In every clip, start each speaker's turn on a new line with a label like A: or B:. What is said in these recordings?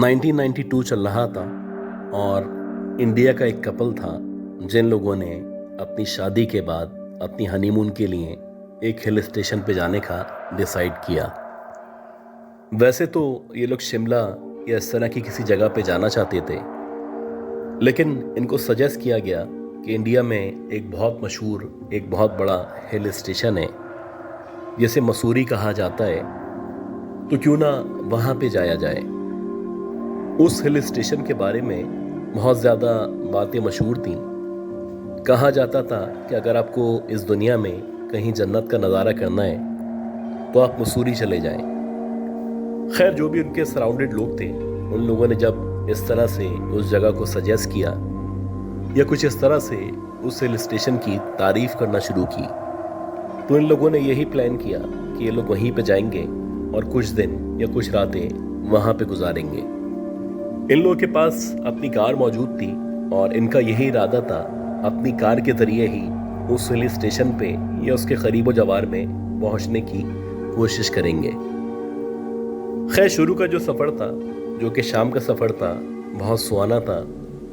A: 1992 चल रहा था और इंडिया का एक कपल था जिन लोगों ने अपनी शादी के बाद अपनी हनीमून के लिए एक हिल स्टेशन पे जाने का डिसाइड किया। वैसे तो ये लोग शिमला या इस तरह की किसी जगह पे जाना चाहते थे, लेकिन इनको सजेस्ट किया गया कि इंडिया में एक बहुत मशहूर एक बहुत बड़ा हिल स्टेशन है जिसे मसूरी कहा जाता है, तो क्यों ना वहाँ पे जाया जाए। उस हिल स्टेशन के बारे में बहुत ज़्यादा बातें मशहूर थीं। कहा जाता था कि अगर आपको इस दुनिया में कहीं जन्नत का नज़ारा करना है तो आप मसूरी चले जाएं। खैर, जो भी उनके सराउंडेड लोग थे, उन लोगों ने जब इस तरह से उस जगह को सजेस्ट किया या कुछ इस तरह से उस हिल स्टेशन की तारीफ करना शुरू की, तो इन लोगों ने यही प्लान किया कि ये लोग वहीं पे जाएंगे और कुछ दिन या कुछ रातें वहाँ पे गुजारेंगे। इन लोगों के पास अपनी कार मौजूद थी और इनका यही इरादा था अपनी कार के जरिए ही उस हिल स्टेशन पे या उसके करीबो जवार में पहुंचने की कोशिश करेंगे। खैर, शुरू का जो सफ़र था, जो कि शाम का सफ़र था, बहुत सुहाना था।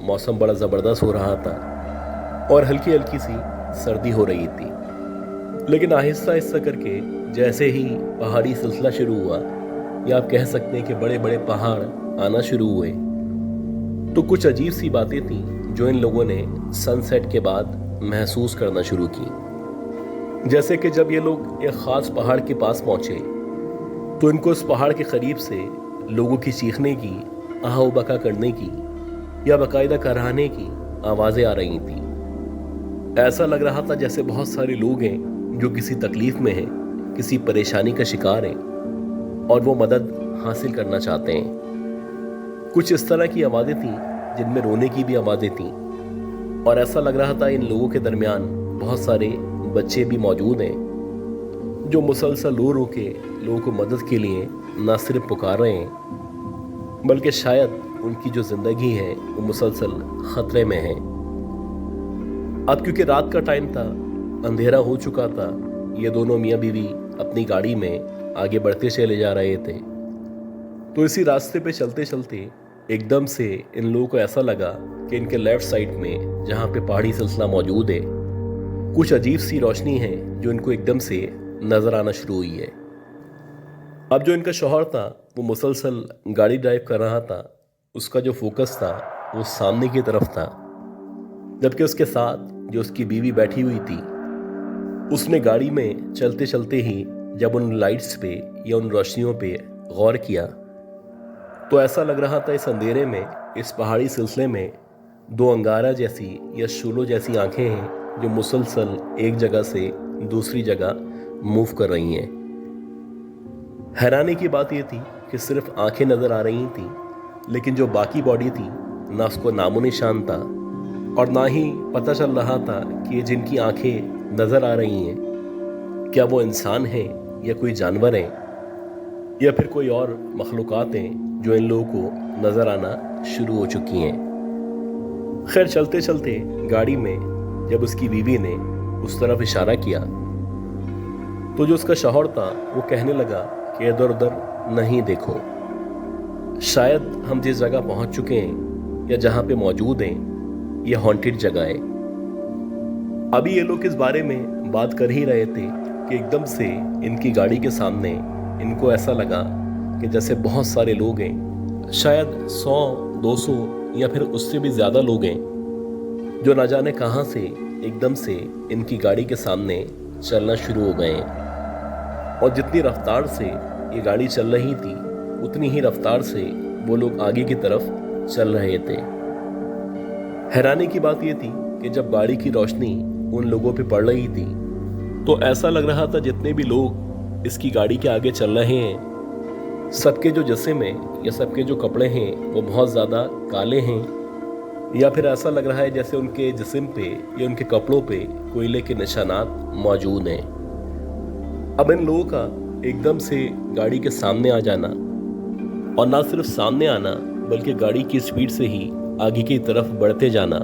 A: मौसम बड़ा ज़बरदस्त हो रहा था और हल्की हल्की सी सर्दी हो रही थी। लेकिन आहिस्ता आहिस्ता करके जैसे ही पहाड़ी सिलसिला शुरू हुआ, या आप कह सकते हैं कि बड़े बड़े पहाड़ आना शुरू हुए, तो कुछ अजीब सी बातें थीं जो इन लोगों ने सनसेट के बाद महसूस करना शुरू की। जैसे कि जब ये लोग एक ख़ास पहाड़ के पास पहुंचे तो इनको उस पहाड़ के करीब से लोगों की चीखने की, आहो बका करने की या बाकायदा कराहने की आवाज़ें आ रही थीं। ऐसा लग रहा था जैसे बहुत सारे लोग हैं जो किसी तकलीफ़ में हैं, किसी परेशानी का शिकार हैं और वो मदद हासिल करना चाहते हैं। कुछ इस तरह की आवाज़ें थीं जिनमें रोने की भी आवाज़ें थीं और ऐसा लग रहा था इन लोगों के दरमियान बहुत सारे बच्चे भी मौजूद हैं जो मुसलसल रो रो के लोगों को मदद के लिए न सिर्फ पुकार रहे हैं, बल्कि शायद उनकी जो ज़िंदगी है वो मुसलसल ख़तरे में है। अब क्योंकि रात का टाइम था, अंधेरा हो चुका था, ये दोनों मियाँ बीवी अपनी गाड़ी में आगे बढ़ते चले जा रहे थे। तो इसी रास्ते पे चलते चलते एकदम से इन लोगों को ऐसा लगा कि इनके लेफ्ट साइड में, जहाँ पे पहाड़ी सिलसिला मौजूद है, कुछ अजीब सी रोशनी है जो इनको एकदम से नज़र आना शुरू हुई है। अब जो इनका शौहर था वो मुसलसल गाड़ी ड्राइव कर रहा था, उसका जो फोकस था वो सामने की तरफ था, जबकि उसके साथ जो उसकी बीवी बैठी हुई थी, उसने गाड़ी में चलते चलते ही जब उन लाइट्स पे या उन रोशनियों पे गौर किया तो ऐसा लग रहा था इस अंधेरे में, इस पहाड़ी सिलसिले में दो अंगारा जैसी या शूलों जैसी आंखें हैं जो मुसलसल एक जगह से दूसरी जगह मूव कर रही हैं। हैरानी की बात यह थी कि सिर्फ आंखें नज़र आ रही थीं, लेकिन जो बाकी बॉडी थी ना उसको नामो निशान था और ना ही पता चल रहा था कि ये जिनकी आंखें नज़र आ रही हैं क्या वो इंसान हैं या कोई जानवर हैं या फिर कोई और मखलूक़ात हैं जो इन लोगों को नज़र आना शुरू हो चुकी हैं। खैर, चलते चलते गाड़ी में जब उसकी बीवी ने उस तरफ इशारा किया तो जो उसका शौहर था वो कहने लगा कि इधर उधर नहीं देखो, शायद हम जिस जगह पहुंच चुके हैं या जहां पे मौजूद हैं ये हॉन्टेड जगह है। अभी ये लोग इस बारे में बात कर ही रहे थे कि एकदम से इनकी गाड़ी के सामने इनको ऐसा लगा कि जैसे बहुत सारे लोग हैं, शायद 100, 200 या फिर उससे भी ज़्यादा लोग हैं जो ना जाने कहाँ से एकदम से इनकी गाड़ी के सामने चलना शुरू हो गए हैं। और जितनी रफ्तार से ये गाड़ी चल रही थी उतनी ही रफ्तार से वो लोग आगे की तरफ चल रहे थे। हैरानी की बात ये थी कि जब गाड़ी की रोशनी उन लोगों पे पड़ रही थी तो ऐसा लग रहा था जितने भी लोग इसकी गाड़ी के आगे चल रहे हैं, सबके जो जिस्म हैं या सबके जो कपड़े हैं वो बहुत ज़्यादा काले हैं, या फिर ऐसा लग रहा है जैसे उनके जिस्म पे या उनके कपड़ों पे कोयले के निशानात मौजूद हैं। अब इन लोगों का एकदम से गाड़ी के सामने आ जाना, और ना सिर्फ सामने आना बल्कि गाड़ी की स्पीड से ही आगे की तरफ बढ़ते जाना,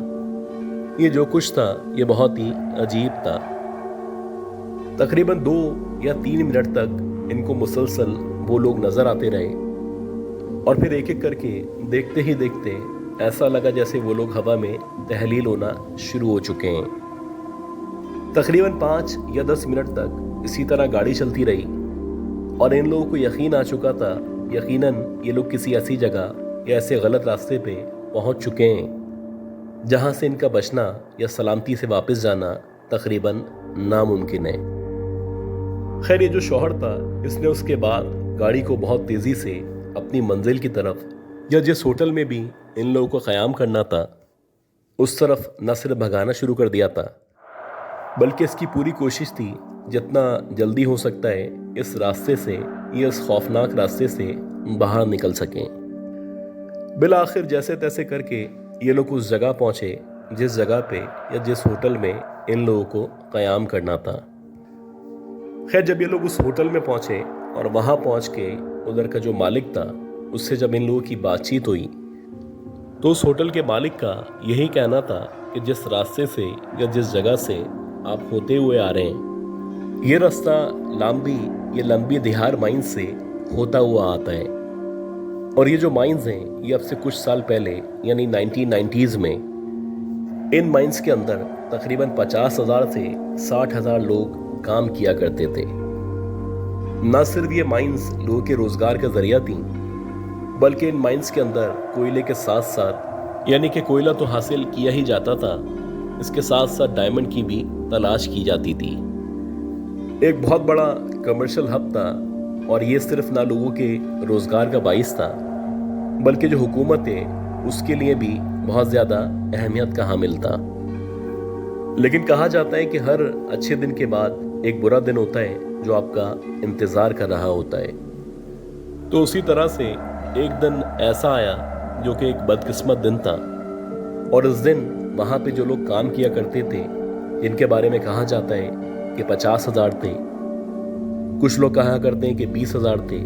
A: ये जो कुछ था ये बहुत ही अजीब था। तकरीबन 2 या 3 मिनट तक इनको मुसलसल वो लोग नज़र आते रहे और फिर एक एक करके देखते ही देखते ऐसा लगा जैसे वो लोग हवा में तहलील होना शुरू हो चुके हैं। तकरीबन 5 या 10 मिनट तक इसी तरह गाड़ी चलती रही और इन लोगों को यकीन आ चुका था, यकीनन ये लोग किसी ऐसी जगह या ऐसे गलत रास्ते पे पहुंच चुके हैं जहां से इनका बचना या सलामती से वापस जाना तकरीबन नामुमकिन है। खैर, ये जो शौहर था इसने उसके बाद गाड़ी को बहुत तेज़ी से अपनी मंजिल की तरफ या जिस होटल में भी इन लोगों को क़याम करना था उस तरफ न सिर्फ भगाना शुरू कर दिया था, बल्कि इसकी पूरी कोशिश थी जितना जल्दी हो सकता है इस रास्ते से या इस खौफनाक रास्ते से बाहर निकल सकें। बिल आखिर जैसे तैसे करके ये लोग उस जगह पहुंचे जिस जगह पे या जिस होटल में इन लोगों को क़याम करना था। खैर, जब ये लोग उस होटल में पहुंचे और वहां पहुंच के उधर का जो मालिक था उससे जब इन लोगों की बातचीत हुई तो उस होटल के मालिक का यही कहना था कि जिस रास्ते से या जिस जगह से आप होते हुए आ रहे हैं ये रास्ता लंबी दिहार माइंस से होता हुआ आता है और ये जो माइंस हैं ये अब से कुछ साल पहले यानी 1990s में इन माइंस के अंदर तकरीबन 50,000 से 60,000 लोग काम किया करते थे। न सिर्फ ये माइंस लोगों के रोजगार का जरिया थी, बल्कि इन माइंस के अंदर कोयले के साथ साथ यानी कि कोयला तो हासिल किया ही जाता था, इसके साथ साथ डायमंड की भी तलाश की जाती थी। एक बहुत बड़ा कमर्शियल हब था और ये सिर्फ ना लोगों के रोजगार का बाइस था, बल्कि जो हुकूमत है उसके लिए भी बहुत ज़्यादा अहमियत का हामिल था। लेकिन कहा जाता है कि हर अच्छे दिन के बाद एक बुरा दिन होता है जो आपका इंतज़ार कर रहा होता है। तो उसी तरह से एक दिन ऐसा आया जो कि एक बदकिस्मत दिन था और इस दिन वहाँ पे जो लोग काम किया करते थे जिनके बारे में कहा जाता है कि 50,000 थे, कुछ लोग कहा करते हैं कि 20,000 थे,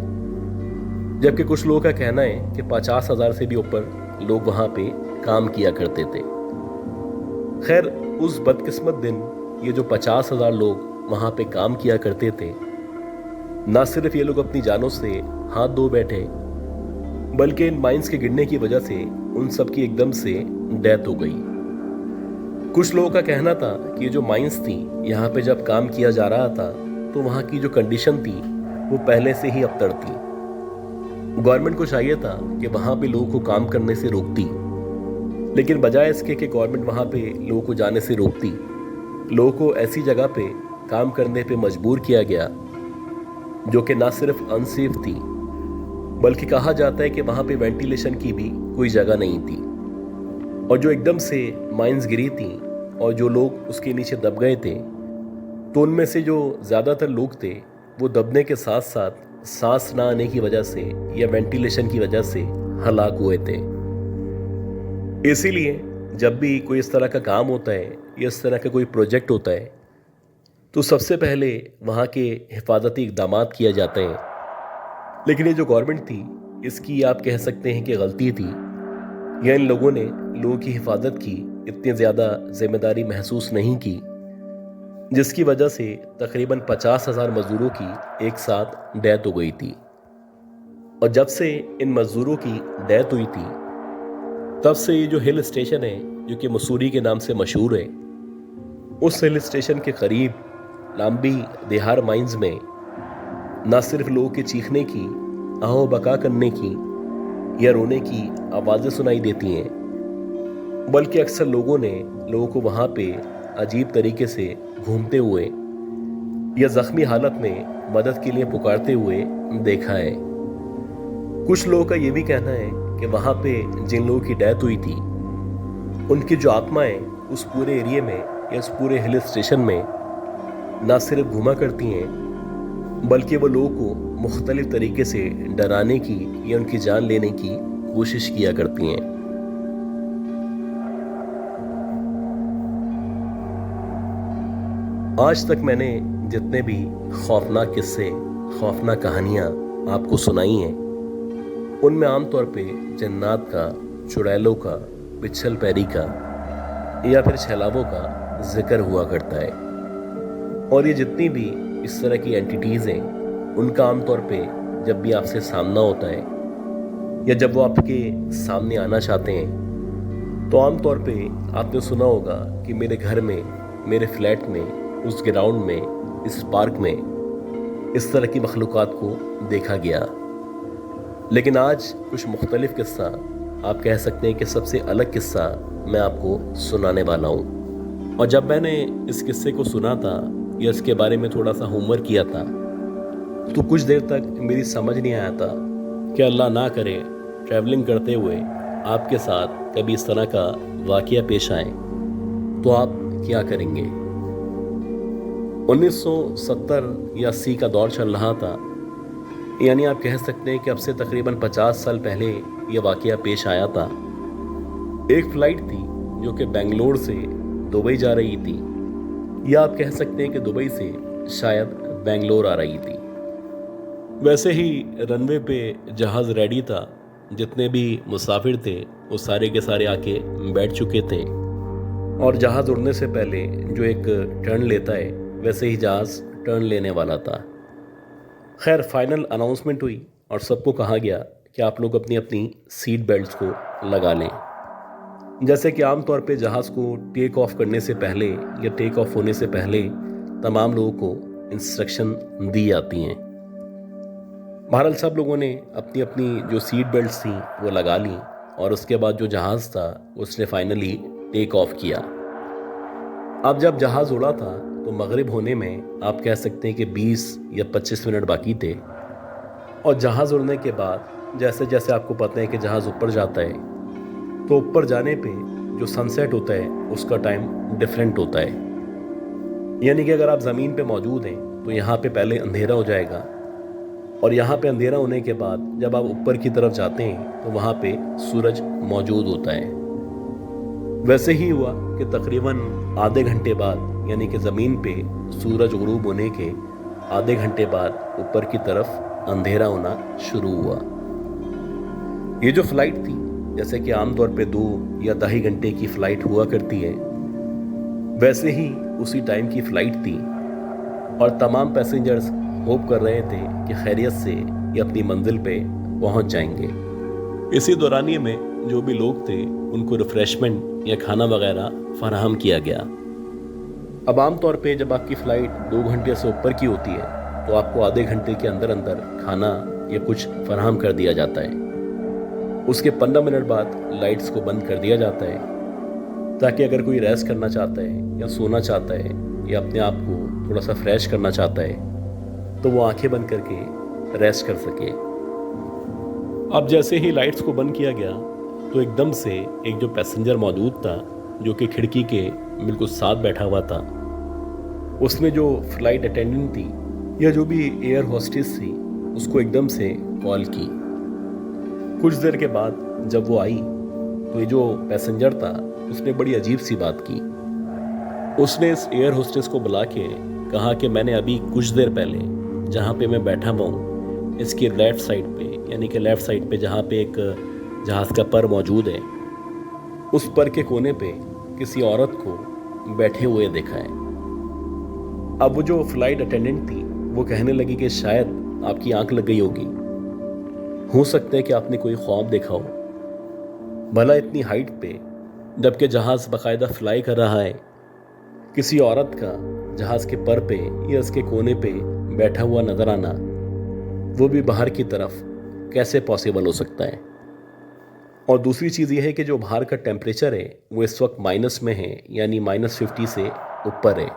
A: जबकि कुछ लोगों का कहना है कि 50,000 से भी ऊपर लोग वहाँ पे काम किया करते थे। खैर, उस बदकिस्मत दिन ये जो 50,000 लोग वहाँ पे काम किया करते थे, ना सिर्फ ये लोग अपनी जानों से हाथ धो बैठे, बल्कि इन माइंस के गिरने की वजह से उन सब की एकदम से डेथ हो गई। कुछ लोगों का कहना था कि ये जो माइंस थी यहाँ पे जब काम किया जा रहा था तो वहाँ की जो कंडीशन थी वो पहले से ही अबतर थी। गवर्नमेंट को चाहिए था कि वहाँ पे लोगों को काम करने से रोकती, लेकिन बजाय इसके कि गवर्नमेंट वहाँ पे लोगों को जाने से रोकती, लोगों को ऐसी जगह पे काम करने पे मजबूर किया गया जो कि ना सिर्फ अनसेफ थी, बल्कि कहा जाता है कि वहाँ पे वेंटिलेशन की भी कोई जगह नहीं थी। और जो एकदम से माइंस गिरी थी और जो लोग उसके नीचे दब गए थे, तो उनमें से जो ज़्यादातर लोग थे वो दबने के साथ साथ सांस ना आने की वजह से या वेंटिलेशन की वजह से हलाक हुए थे। इसीलिए जब भी कोई इस तरह का काम होता है या इस तरह का कोई प्रोजेक्ट होता है तो सबसे पहले वहाँ के हिफाजती इक़दाम किया जाते हैं। लेकिन ये जो गवर्नमेंट थी इसकी आप कह सकते हैं कि गलती थी, या इन लोगों ने लोगों की हिफाजत की इतनी ज़्यादा जिम्मेदारी महसूस नहीं की, जिसकी वजह से तकरीबन 50,000 मज़दूरों की एक साथ डेथ हो गई थी। और जब से इन मज़दूरों की डेथ हुई थी तब से ये जो हिल स्टेशन है जो कि मसूरी के नाम से मशहूर है, उस हिल स्टेशन के करीब लंबी दिहार माइंस में न सिर्फ लोगों के चीखने की, आहो बका करने की या रोने की आवाज़ें सुनाई देती हैं, बल्कि अक्सर लोगों ने लोगों को वहाँ पे अजीब तरीके से घूमते हुए या ज़ख्मी हालत में मदद के लिए पुकारते हुए देखा है। कुछ लोगों का ये भी कहना है कि वहाँ पे जिन लोगों की डेथ हुई थी उनकी जो आत्माएं उस पूरे एरिया में या उस पूरे हिल स्टेशन में ना सिर्फ घूमा करती हैं, बल्कि वो लोगों को मुख्तलिफ तरीके से डराने की या उनकी जान लेने की कोशिश किया करती हैं। आज तक मैंने जितने भी खौफनाक किस्से, खौफनाक कहानियाँ आपको सुनाई हैं, उनमें आमतौर पे जन्नात का, चुड़ैलों का, पिच्छल पैरी का या फिर छलावों का जिक्र हुआ करता है। और ये जितनी भी इस तरह की एंटिटीज़ हैं उनका आमतौर पे जब भी आपसे सामना होता है या जब वो आपके सामने आना चाहते हैं तो आमतौर पे आपने सुना होगा कि मेरे घर में, मेरे फ्लैट में, उस ग्राउंड में, इस पार्क में इस तरह की मखलूक़ात को देखा गया। लेकिन आज कुछ मुख्तलिफ किस्सा, आप कह सकते हैं कि सबसे अलग किस्सा मैं आपको सुनाने वाला हूँ। और जब मैंने इस किस्से को सुना था या इसके बारे में थोड़ा सा होमवर्क किया था तो कुछ देर तक मेरी समझ नहीं आया था कि अल्लाह ना करे ट्रैवलिंग करते हुए आपके साथ कभी इस तरह का वाक़या पेश आए तो आप क्या करेंगे। 1970 या 80 का दौर चल रहा था, यानी आप कह सकते हैं कि अब से तकरीबन 50 साल पहले यह वाक़या पेश आया था। एक फ़्लाइट थी जो कि बेंगलोर से दुबई जा रही थी, या आप कह सकते हैं कि दुबई से शायद बेंगलोर आ रही थी। वैसे ही रनवे पे जहाज़ रेडी था, जितने भी मुसाफिर थे वो सारे के सारे आके बैठ चुके थे और जहाज़ उड़ने से पहले जो एक टर्न लेता है वैसे ही जहाज़ टर्न लेने वाला था। खैर फाइनल अनाउंसमेंट हुई और सबको कहा गया कि आप लोग अपनी अपनी सीट बेल्ट्स को लगा लें। जैसे कि आम तौर पे जहाज़ को टेक ऑफ करने से पहले या टेक ऑफ होने से पहले तमाम लोगों को इंस्ट्रक्शन दी जाती हैं। बहरहाल सब लोगों ने अपनी अपनी जो सीट बेल्ट्स थी वो लगा ली और उसके बाद जो जहाज़ था उसने फाइनली टेक ऑफ किया। अब जब जहाज़ उड़ा था तो मगरिब होने में आप कह सकते हैं कि 20 या 25 मिनट बाकी थे। और जहाज़ उड़ने के बाद जैसे जैसे आपको पता है कि जहाज़ ऊपर जाता है तो ऊपर जाने पे जो सनसेट होता है उसका टाइम डिफरेंट होता है। यानी कि अगर आप ज़मीन पे मौजूद हैं तो यहाँ पे पहले अंधेरा हो जाएगा और यहाँ पे अंधेरा होने के बाद जब आप ऊपर की तरफ जाते हैं तो वहाँ पे सूरज मौजूद होता है। वैसे ही हुआ कि तकरीबन आधे घंटे बाद, यानी कि ज़मीन पे सूरज गुरूब होने के आधे घंटे बाद ऊपर की तरफ अंधेरा होना शुरू हुआ। ये जो फ़्लाइट थी, जैसे कि आमतौर पे 2 या 2.5 घंटे की फ़्लाइट हुआ करती है, वैसे ही उसी टाइम की फ़्लाइट थी और तमाम पैसेंजर्स होप कर रहे थे कि खैरियत से ये अपनी मंजिल पे पहुंच जाएंगे। इसी दौरानिए में जो भी लोग थे उनको रिफ्रेशमेंट या खाना वगैरह फराहम किया गया। अब आम तौर पे जब आपकी फ़्लाइट 2 घंटे से ऊपर की होती है तो आपको आधे घंटे के अंदर अंदर खाना या कुछ फराहम कर दिया जाता है। उसके 15 मिनट बाद लाइट्स को बंद कर दिया जाता है ताकि अगर कोई रेस्ट करना चाहता है या सोना चाहता है या अपने आप को थोड़ा सा फ्रेश करना चाहता है तो वो आंखें बंद करके रेस्ट कर सके। अब जैसे ही लाइट्स को बंद किया गया तो एकदम से एक जो पैसेंजर मौजूद था जो कि खिड़की के बिल्कुल साथ बैठा हुआ था, उसने जो फ्लाइट अटेंडेंट थी या जो भी एयर होस्टेस थी उसको एकदम से कॉल की। कुछ देर के बाद जब वो आई तो ये जो पैसेंजर था उसने बड़ी अजीब सी बात की। उसने इस एयर होस्टेस को बुला के कहा कि मैंने अभी कुछ देर पहले जहाँ पे मैं बैठा हुआ हूँ इसकी लेफ़्ट साइड पे, यानी कि लेफ़्ट साइड पे जहाँ पे एक जहाज़ का पर मौजूद है, उस पर के कोने पे किसी औरत को बैठे हुए देखा है। अब वो जो फ्लाइट अटेंडेंट थी वो कहने लगी कि शायद आपकी आंख लग गई होगी, हो सकता है कि आपने कोई ख्वाब देखा हो। भला इतनी हाइट पे जबकि जहाज़ बाकायदा फ्लाई कर रहा है, किसी औरत का जहाज़ के पर पे या उसके कोने पे बैठा हुआ नज़र आना, वो भी बाहर की तरफ, कैसे पॉसिबल हो सकता है। और दूसरी चीज़ ये है कि जो बाहर का टेम्परेचर है वो इस वक्त माइनस में है, यानी -50 से ऊपर है।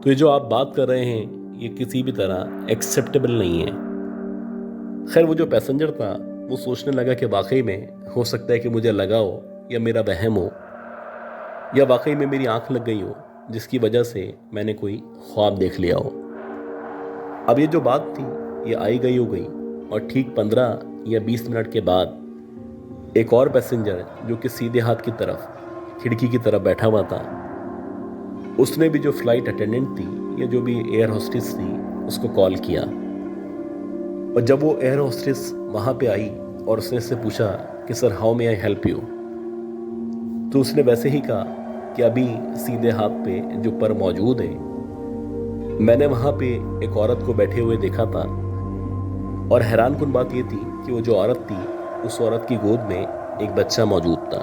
A: तो ये जो आप बात कर रहे हैं ये किसी भी तरह एक्सेप्टेबल नहीं है। खैर वो जो पैसेंजर था वो सोचने लगा कि वाकई में हो सकता है कि मुझे लगा हो या मेरा वहम हो या वाकई में मेरी आंख लग गई हो जिसकी वजह से मैंने कोई ख्वाब देख लिया हो। अब ये जो बात थी ये आई गई हो गई और ठीक 15 या 20 मिनट के बाद एक और पैसेंजर जो कि सीधे हाथ की तरफ खिड़की की तरफ बैठा हुआ था, उसने भी जो फ्लाइट अटेंडेंट थी या जो भी एयर होस्टेस थी उसको कॉल किया। और जब वो एयर होस्टेस वहाँ पे आई और उसने इससे पूछा कि sir how may I help you, तो उसने वैसे ही कहा कि अभी सीधे हाथ पे जो पर मौजूद है, मैंने वहाँ पे एक औरत को बैठे हुए देखा था और हैरान कुन बात ये थी कि वो जो औरत थी उस औरत की गोद में एक बच्चा मौजूद था।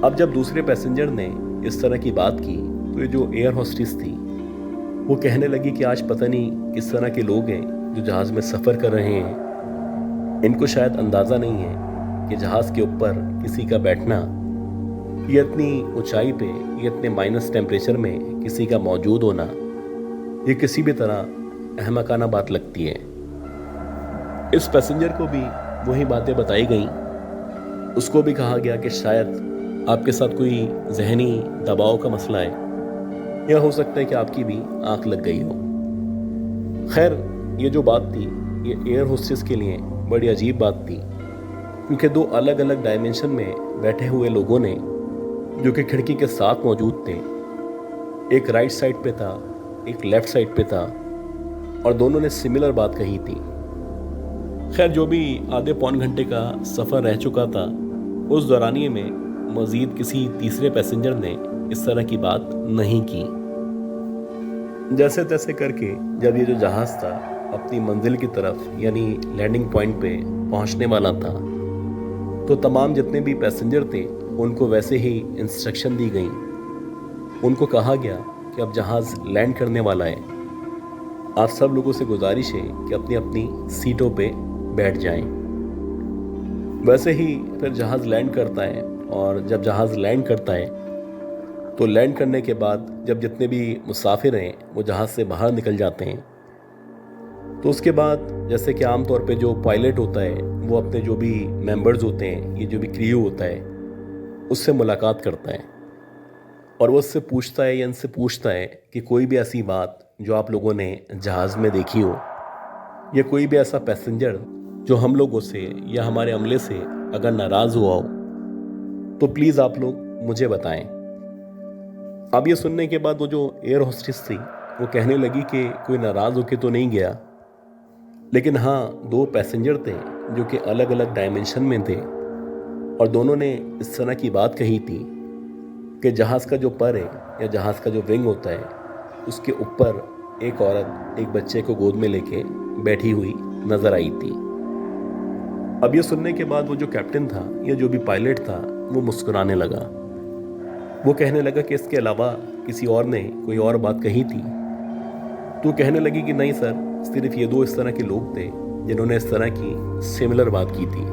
A: अब जब दूसरे पैसेंजर ने इस तरह की बात की तो ये जो एयर होस्टेस थी वो कहने लगी कि आज पता नहीं किस तरह के लोग हैं जो जहाज़ में सफ़र कर रहे हैं। इनको शायद अंदाज़ा नहीं है कि जहाज़ के ऊपर किसी का बैठना, ये इतनी ऊंचाई पे, ये इतने माइनस टेम्परेचर में किसी का मौजूद होना, ये किसी भी तरह अहमकाना बात लगती है। इस पैसेंजर को भी वही बातें बताई गई। उसको भी कहा गया कि शायद आपके साथ कोई जहनी दबाव का मसला है, या हो सकता है कि आपकी भी आंख लग गई हो। खैर, ये जो बात थी ये एयर होस्टेस के लिए बड़ी अजीब बात थी, क्योंकि दो अलग अलग डायमेंशन में बैठे हुए लोगों ने, जो कि खिड़की के साथ मौजूद थे, एक राइट साइड पे था, एक लेफ्ट साइड पे था, और दोनों ने सिमिलर बात कही थी। खैर, जो भी आधे पौन घंटे का सफ़र रह चुका था, उस दौरानिए में मज़ीद किसी तीसरे पैसेंजर ने इस तरह की बात नहीं की। जैसे तैसे करके जब ये जो जहाज़ था अपनी मंजिल की तरफ यानी लैंडिंग पॉइंट पे पहुंचने वाला था, तो तमाम जितने भी पैसेंजर थे उनको वैसे ही इंस्ट्रक्शन दी गई। उनको कहा गया कि अब जहाज़ लैंड करने वाला है, आप सब लोगों से गुजारिश है कि अपनी अपनी सीटों पे बैठ जाएं। वैसे ही फिर जहाज़ लैंड करता है, और जब जहाज़ लैंड करता है तो लैंड करने के बाद जब जितने भी मुसाफिर हैं वो जहाज़ से बाहर निकल जाते हैं, तो उसके बाद जैसे कि आम तौर पे जो पायलट होता है वो अपने जो भी मेंबर्स होते हैं, ये जो भी क्रू होता है, उससे मुलाकात करता है और वो उससे पूछता है या इनसे पूछता है कि कोई भी ऐसी बात जो आप लोगों ने जहाज़ में देखी हो, या कोई भी ऐसा पैसेंजर जो हम लोगों से या हमारे अमले से अगर नाराज़ हुआ हो तो प्लीज़ आप लोग मुझे बताएं। अब ये सुनने के बाद वो जो एयर होस्टेस थी वो कहने लगी कि कोई नाराज़ होके तो नहीं गया, लेकिन हाँ, दो पैसेंजर थे जो कि अलग अलग डायमेंशन में थे, और दोनों ने इस तरह की बात कही थी कि जहाज़ का जो पर है या जहाज़ का जो विंग होता है, उसके ऊपर एक औरत एक बच्चे को गोद में लेके बैठी हुई नज़र आई थी। अब ये सुनने के बाद वो जो कैप्टन था या जो भी पायलट था वो मुस्कुराने लगा। वो कहने लगा कि इसके अलावा किसी और ने कोई और बात कही थी। तो कहने लगी कि नहीं सर, सिर्फ ये दो इस तरह के लोग थे जिन्होंने इस तरह की सिमिलर बात की थी।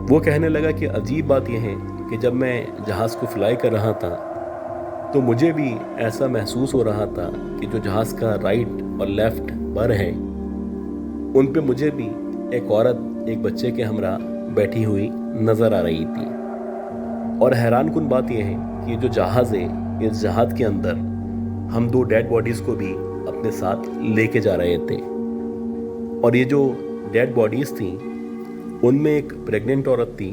A: वो कहने लगा कि अजीब बात यह है कि जब मैं जहाज़ को फ्लाई कर रहा था तो मुझे भी ऐसा महसूस हो रहा था कि जो जहाज़ का राइट और लेफ्ट पर है उन पे मुझे भी एक औरत एक बच्चे के हमरा बैठी हुई नज़र आ रही थी। और हैरान कुन बात यह है कि जो जहाज़ है, इस जहाज़ के अंदर हम दो डेड बॉडीज़ को भी अपने साथ लेके जा रहे थे, और ये जो डेड बॉडीज़ थी उनमें एक प्रेग्नेंट औरत थी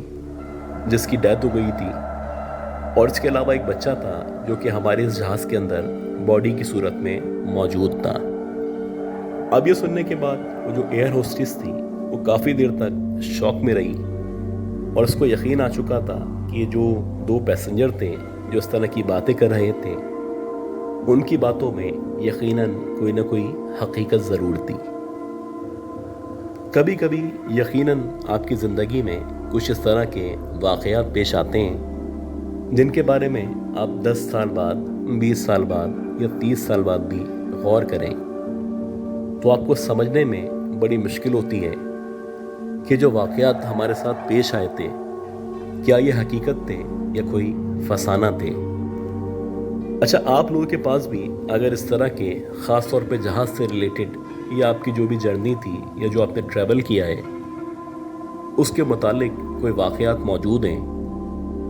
A: जिसकी डेथ हो गई थी, और इसके अलावा एक बच्चा था जो कि हमारे इस जहाज़ के अंदर बॉडी की सूरत में मौजूद था। अब ये सुनने के बाद वो जो एयर होस्टेस थी वो काफ़ी देर तक शॉक में रही, और उसको यकीन आ चुका था कि ये जो दो पैसेंजर थे जो इस तरह की बातें कर रहे थे, उनकी बातों में यकीनन कोई ना कोई हकीकत ज़रूर थी। कभी कभी यकीनन आपकी ज़िंदगी में कुछ इस तरह के वाक़यात पेश आते हैं जिनके बारे में आप 10 साल बाद, 20 साल बाद या 30 साल बाद भी गौर करें तो आपको समझने में बड़ी मुश्किल होती है कि जो वाक़यात हमारे साथ पेश आए थे, क्या ये हकीकत थे या कोई फसाना थे। अच्छा, आप लोगों के पास भी अगर इस तरह के ख़ास तौर पे जहाज़ से रिलेटेड या आपकी जो भी जर्नी थी या जो आपने ट्रैवल किया है उसके मुतालिक कोई वाक़यात मौजूद हैं,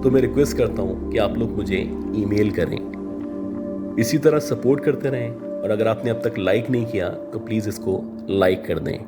A: तो मैं रिक्वेस्ट करता हूँ कि आप लोग मुझे ईमेल करें। इसी तरह सपोर्ट करते रहें, और अगर आपने अब तक लाइक नहीं किया तो प्लीज़ इसको लाइक कर दें।